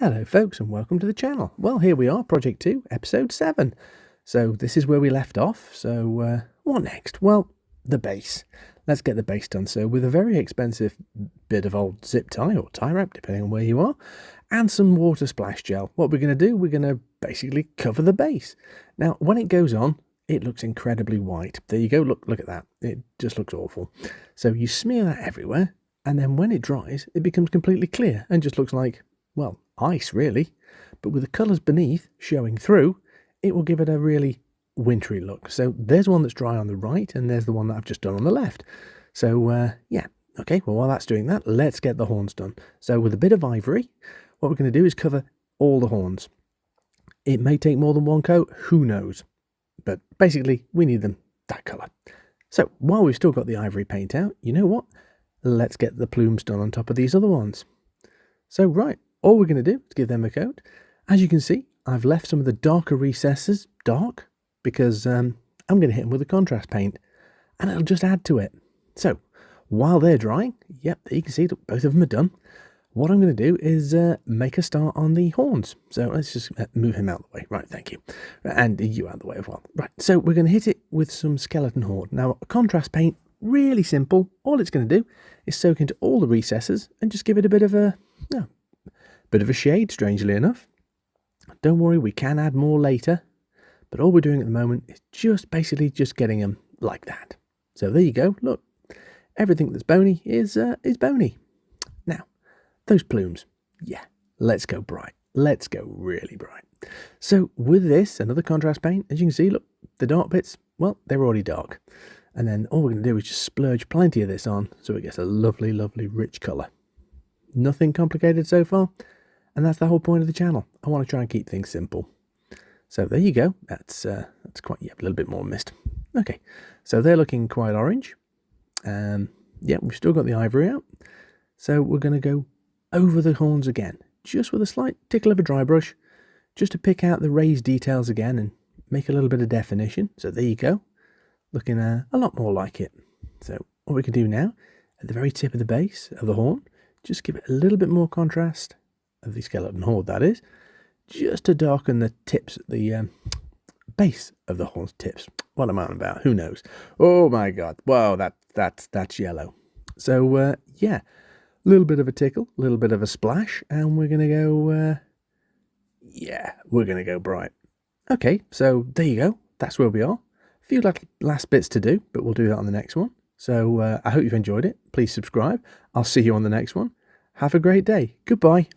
Hello folks and welcome to the channel. Well, here we are, Project 2, Episode 7. So this is where we left off. So what next? Well, the base. Let's get the base done. So with a very expensive bit of old zip tie or tie wrap, depending on where you are, and some water splash gel. What we're going to do, we're going to basically cover the base. Now, when it goes on, it looks incredibly white. There you go, look at that. It just looks awful. So you smear that everywhere, and then when it dries, it becomes completely clear and just looks like, well, ice really, but with the colours beneath showing through, it will give it a really wintry look. So there's one that's dry on the right, and there's the one that I've just done on the left. So yeah, okay, well while that's doing that, let's get the horns done. So with a bit of ivory, what we're going to do is cover all the horns. It may take more than one coat, who knows, but basically we need them that colour. So while we've still got the ivory paint out, you know what, let's get the plumes done on top of these other ones. So right, all we're going to do is give them a coat. As you can see, I've left some of the darker recesses dark because I'm going to hit them with a contrast paint and it'll just add to it. So while they're drying, yep, there you can see that both of them are done. What I'm going to do is make a start on the horns. So let's just move him out of the way. Right, thank you. And you out of the way as well. Right, so we're going to hit it with some skeleton horn. Now, a contrast paint, really simple. All it's going to do is soak into all the recesses and just give it a bit of a shade, strangely enough. Don't worry, we can add more later, but all we're doing at the moment is just basically just getting them like that. So there you go, look, everything that's bony is bony. Now, those plumes, yeah, let's go bright. Let's go really bright. So with this, another contrast paint, as you can see, look, the dark bits, well, they're already dark. And then all we're going to do is just splurge plenty of this on so it gets a lovely, lovely rich colour. Nothing complicated so far. And that's the whole point of the channel. I want to try and keep things simple. So there you go. That's quite, yeah, a little bit more mist. Okay, so they're looking quite orange. Yeah, we've still got the ivory out. So we're going to go over the horns again, just with a slight tickle of a dry brush, just to pick out the raised details again and make a little bit of definition. So there you go, looking a lot more like it. So what we can do now, at the very tip of the base of the horn, just give it a little bit more contrast of the skeleton horn, that is, just to darken the tips, the base of the horn's tips. What am I on about? Who knows? Oh my god! Wow, that's yellow. So yeah, a little bit of a tickle, a little bit of a splash, and we're gonna go. Yeah, we're gonna go bright. Okay, so there you go. That's where we are. A few last bits to do, but we'll do that on the next one. So I hope you've enjoyed it. Please subscribe. I'll see you on the next one. Have a great day. Goodbye.